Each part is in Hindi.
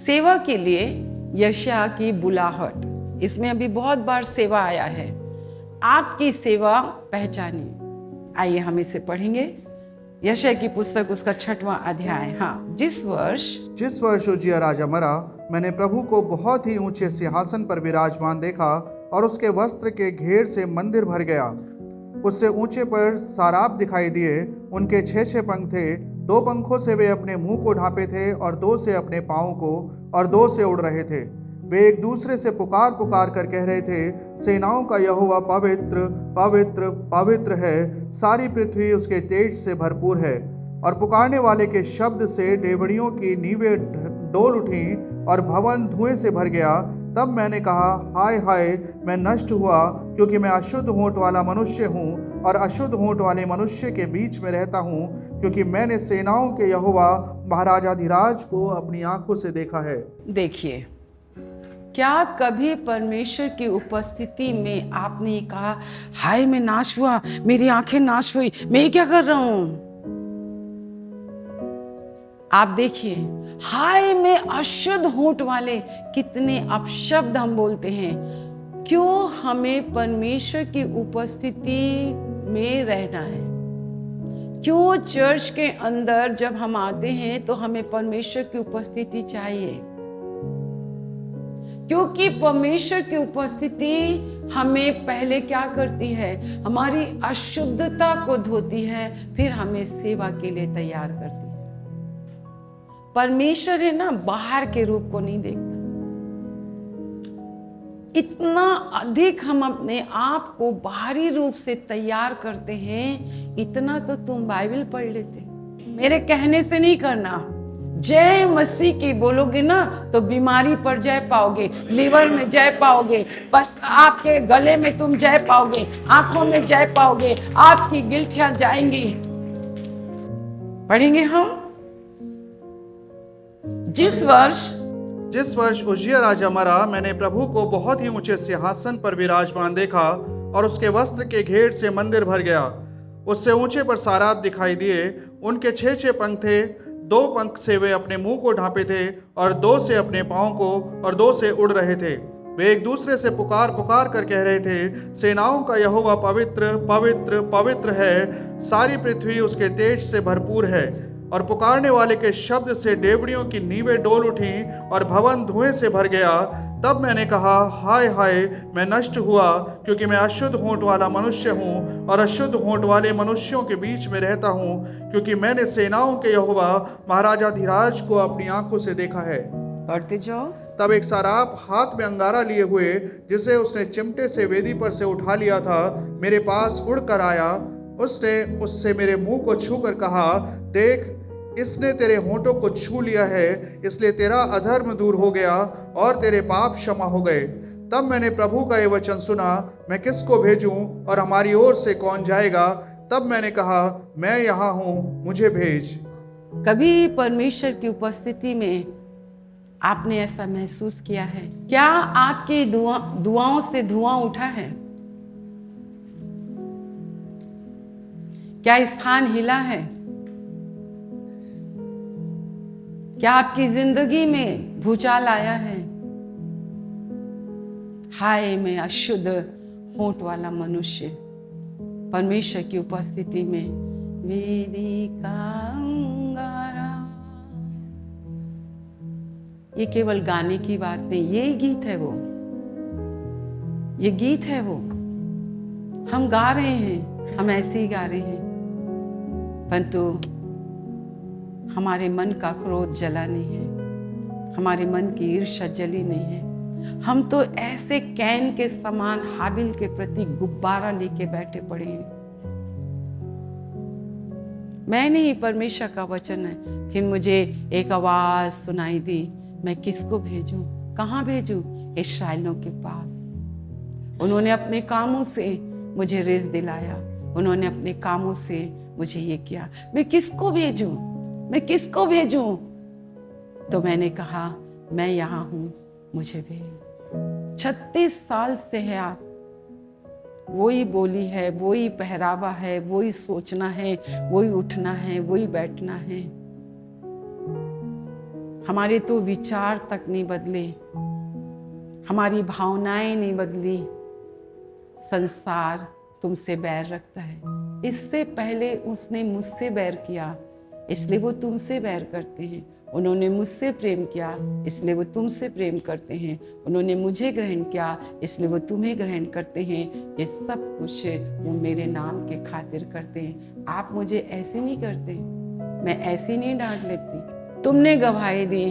सेवा के लिए यशायाह की बुलाहट, इसमें अभी बहुत बार सेवा आया है। आपकी सेवा पहचानिए। आइए हम इसे पढ़ेंगे। यशायाह की पुस्तक उसका 6वां अध्याय। हाँ, जिस वर्ष उज्जियाह राजा मरा, मैंने प्रभु को बहुत ही ऊंचे सिंहासन पर विराजमान देखा और उसके वस्त्र के घेर से मंदिर भर गया। उससे ऊंचे पर साराप दिखाई दिए, उनके 6 पंख थे। 2 पंखों से वे अपने मुंह को ढांपे थे और 2 से अपने पाँव को, और 2 से उड़ रहे थे। वे एक दूसरे से पुकार पुकार कर कह रहे थे, सेनाओं का यहोवा पवित्र पवित्र पवित्र है, सारी पृथ्वी उसके तेज से भरपूर है। और पुकारने वाले के शब्द से डेवढ़ियों की नींवें डोल उठी और भवन धुएं से भर गया। तब मैंने कहा, हाय हाय, मैं नष्ट हुआ, क्योंकि मैं अशुद्ध होंठ वाला मनुष्य हूँ और अशुद्ध होंठ वाले मनुष्य के बीच में रहता हूँ, क्योंकि मैंने सेनाओं के यहोवा महाराजाधिराज को अपनी आंखों से देखा है। देखिए, क्या कभी परमेश्वर की उपस्थिति में आपने कहा, हाय मैं नाश हुआ, मेरी आंखें नाश हुई, मैं ये क्या कर रहा हूं? आप देखिए, हाय मैं अशुद्ध होंठ वाले, कितने अपशब्द हम बोलते हैं। क्यों हमें परमेश्वर की उपस्थिति में रहना है? क्यों चर्च के अंदर जब हम आते हैं तो हमें परमेश्वर की उपस्थिति चाहिए? क्योंकि परमेश्वर की उपस्थिति हमें पहले क्या करती है? हमारी अशुद्धता को धोती है, फिर हमें सेवा के लिए तैयार करती है। परमेश्वर है ना, बाहर के रूप को नहीं देखता। इतना अधिक हम अपने आप को बाहरी रूप से तैयार करते हैं, इतना तो तुम बाइबल पढ़ लेते। मेरे कहने से नहीं करना। जय मसीह की बोलोगे ना तो बीमारी पर जय पाओगे, लीवर में जय पाओगे, आपके गले में तुम जय पाओगे, आंखों में जय पाओगे, आपकी गिल्टियां जाएंगी। पढ़ेंगे हम। जिस वर्ष उज्जियाह राजा मरा, मैंने प्रभु को बहुत ही ऊंचे सिंहासन पर विराजमान देखा और उसके वस्त्र के घेर से मंदिर भर गया। उससे ऊंचे पर साराप दिखाई दिए, उनके 6 पंख थे। 2 पंख से वे अपने मुंह को ढांपे थे और 2 से अपने पाँव को, और 2 से उड़ रहे थे। वे एक दूसरे से पुकार पुकार कर कह रहे थे, सेनाओं का यहोवा पवित्र पवित्र पवित्र है, सारी पृथ्वी उसके तेज से भरपूर है। और पुकारने वाले के शब्द से डेवढ़ियों की नींवें डोल उठी और भवन धुएं से भर गया। तब मैंने कहा, हाय हाय, मैं नष्ट हुआ, क्योंकि मैं अशुद्ध होंठ वाला मनुष्य हूँ और अशुद्ध होंठ वाले मनुष्यों के बीच में रहता हूँ, क्योंकि मैंने सेनाओं के यहोवा महाराजाधिराज को अपनी आंखों से देखा है। पढ़ते जाओ। तब एक साराप हाथ में अंगारा लिए हुए, जिसे उसने चिमटे से वेदी पर से उठा लिया था, मेरे पास उड़कर आया। उसने उससे मेरे मुंह को छूकर कहा, देख, इसने तेरे होंठों को छू लिया है, इसलिए तेरा अधर्म दूर हो गया और तेरे पाप क्षमा हो गए। तब मैंने प्रभु का ये वचन सुना, मैं किसको भेजूं और हमारी ओर से कौन जाएगा? तब मैंने कहा, मैं यहाँ हूँ, मुझे भेज। कभी परमेश्वर की उपस्थिति में आपने ऐसा महसूस किया है? क्या आपकी दुआओं से धुआं उठा है? क्या स्थान हिला है? क्या आपकी जिंदगी में भूचाल आया है? हाय मैं अशुद्ध होंठ वाला मनुष्य, परमेश्वर की उपस्थिति में वेदी का अंगारा। ये केवल गाने की बात नहीं, ये गीत है वो, ये गीत है वो। हम गा रहे हैं, हम ऐसे ही गा रहे हैं, परंतु हमारे मन का क्रोध जला नहीं है, हमारे मन की ईर्ष्या जली नहीं है। हम तो ऐसे कैन के समान हाबिल के प्रति गुब्बारा लेके बैठे पड़े हैं। मैं नहीं, परमेश्वर का वचन है। फिर मुझे एक आवाज सुनाई दी, मैं किसको भेजूं, कहां भेजूं? इस्राएलियों के पास। उन्होंने अपने कामों से मुझे रिज़ दिलाया, उन्होंने अपने कामों से मुझे ये किया। मैं किसको भेजूं, मैं किसको भेजूं? तो मैंने कहा, मैं यहाँ हूं, मुझे भेज। 36 साल से है आप, वही बोली है, वही पहरावा है, वही सोचना है, वही उठना है, वही बैठना है। हमारे तो विचार तक नहीं बदले, हमारी भावनाएं नहीं बदली। संसार तुमसे बैर रखता है। इससे पहले उसने मुझसे बैर किया, इसलिए वो तुमसे बैर करते हैं। उन्होंने मुझसे प्रेम किया, इसलिए वो तुमसे प्रेम करते हैं। उन्होंने मुझे ग्रहण किया, इसलिए वो तुम्हें ग्रहण करते हैं। ये सब कुछ वो मेरे नाम के खातिर करते हैं। आप मुझे ऐसे नहीं करते, मैं ऐसी नहीं डांट लेती। तुमने गवाही दी,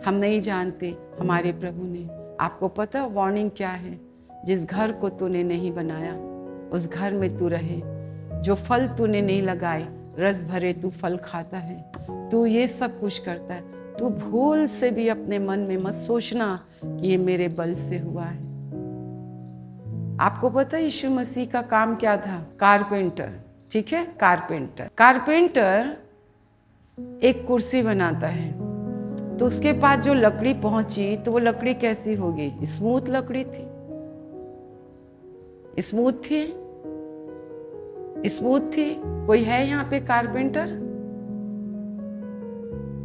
हम नहीं जानते, हमारे प्रभु ने। आपको पता वार्निंग क्या है? जिस घर को तूने नहीं बनाया उस घर में तू रहे। जो फल तूने नहीं लगाए, रस भरे तू फल खाता है। तू ये सब कुछ करता है। तू भूल से भी अपने मन में मत सोचना कि ये मेरे बल से हुआ है। आपको पता है यीशु मसीह का काम क्या था? कारपेंटर, ठीक है, कारपेंटर। कारपेंटर एक कुर्सी बनाता है, तो उसके पास जो लकड़ी पहुंची तो वो लकड़ी कैसी होगी? स्मूथ लकड़ी थी, स्मूथ थी, स्मूथ थी। कोई है यहाँ पे कारपेंटर?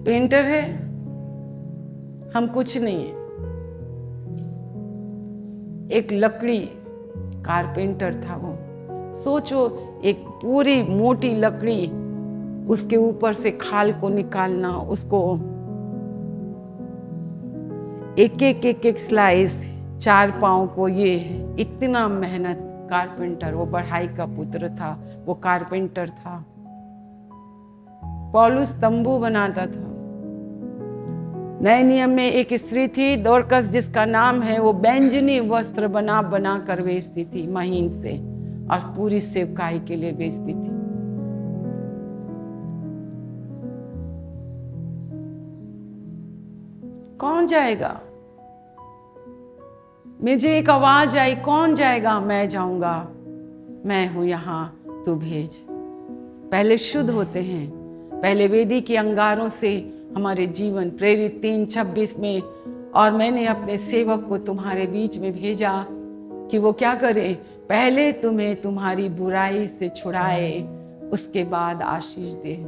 पेंटर है? हम कुछ नहीं है। एक लकड़ी, कारपेंटर था वो। सोचो, एक पूरी मोटी लकड़ी, उसके ऊपर से खाल को निकालना, उसको एक एक एक एक स्लाइस, 4 पांव को, ये इतना मेहनत। कारपेंटर, वो बढ़ाई का पुत्र था, वो कारपेंटर था। पौलुस तंबू बनाता था। नए नियम में एक स्त्री थी दोरकस, जिसका नाम है, वो बैंजनी वस्त्र बना बना कर बेचती थी महीन से, और पूरी सेवकाई के लिए बेचती थी। कौन जाएगा? मुझे एक आवाज आई, कौन जाएगा? मैं जाऊंगा, मैं हूं यहां, तू भेज। पहले शुद्ध होते हैं, पहले वेदी के अंगारों से हमारे जीवन। प्रेरित 3:26 में, और मैंने अपने सेवक को तुम्हारे बीच में भेजा कि वो क्या करे? पहले तुम्हें तुम्हारी बुराई से छुड़ाए, उसके बाद आशीष दे।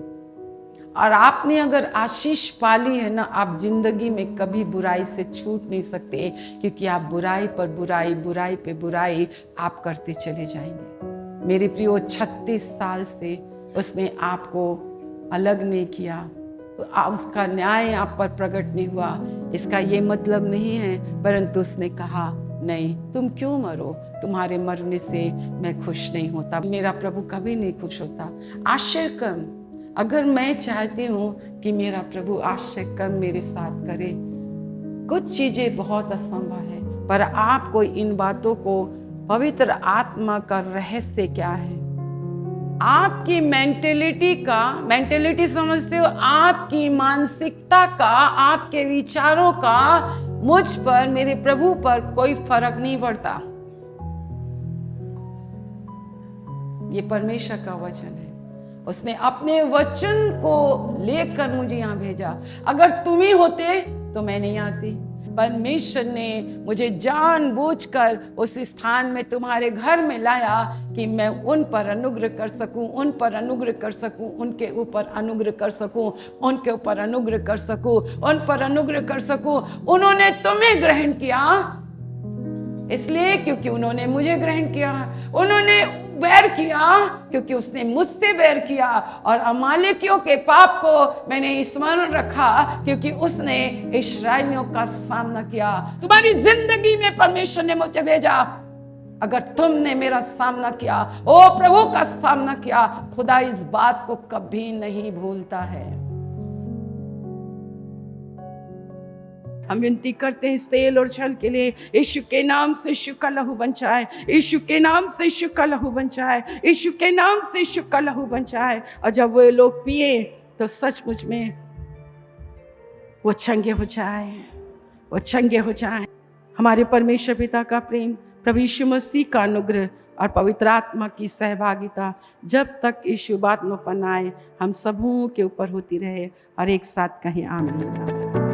और आपने अगर आशीष पाली है ना, आप जिंदगी में कभी बुराई से छूट नहीं सकते, क्योंकि आप बुराई पर बुराई, बुराई पे बुराई आप करते चले जाएंगे। मेरे प्रियो, 36 साल से उसने आपको अलग नहीं किया, उसका न्याय आप पर प्रकट नहीं हुआ। इसका ये मतलब नहीं है, परंतु उसने कहा नहीं, तुम क्यों मरो? तुम्हारे मरने से मैं खुश नहीं होता। मेरा प्रभु कभी नहीं खुश होता। आश्चर्य कर्म, अगर मैं चाहती हूँ कि मेरा प्रभु आश्चर्य कर्म मेरे साथ करे, कुछ चीजें बहुत असंभव है, पर आपको इन बातों को, पवित्र आत्मा का रहस्य क्या है? आपकी मेंटेलिटी समझते हो? आपकी मानसिकता का, आपके विचारों का मुझ पर, मेरे प्रभु पर कोई फर्क नहीं पड़ता। ये परमेश्वर का वचन है। उसने अपने वचन को लेकर मुझे यहाँ भेजा। अगर तुम ही होते तो मैं नहीं आती। परमेश्वर ने मुझे जानबूझकर उस स्थान में, तुम्हारे घर में लाया कि मैं उन पर अनुग्रह कर सकूं, उन पर अनुग्रह कर सकूं, उनके ऊपर अनुग्रह कर सकूं, उनके ऊपर अनुग्रह कर सकूं, उन पर अनुग्रह कर सकूं। उन्होंने तुम्हें ग्रहण किया इसलिए क्योंकि उन्होंने मुझे ग्रहण किया। उन्होंने बैर किया क्योंकि उसने मुझसे बैर किया। और अमालेकियों के पाप को मैंने स्मरण रखा क्योंकि उसने इस्राएलियों का सामना किया। तुम्हारी जिंदगी में परमेश्वर ने मुझे भेजा। अगर तुमने मेरा सामना किया, ओ प्रभु का सामना किया, खुदा इस बात को कभी नहीं भूलता है। हम विनती करते हैं इस तेल और छल के लिए, यीशु के नाम से यीशु का लहू बन जाए, यीशु के नाम से यीशु का लहू बन जाए, यीशु के नाम से यीशु का लहू बन जाए। और जब वो लोग पिए तो सचमुच में वो चंगे हो जाए, वो चंगे हो जाए। हमारे परमेश्वर पिता का प्रेम, प्रभु यीशु मसीह का अनुग्रह और पवित्र आत्मा की सहभागिता जब तक यीशु बात न पनाए हम सबों के ऊपर होती रहे। और एक साथ कहें आमीन।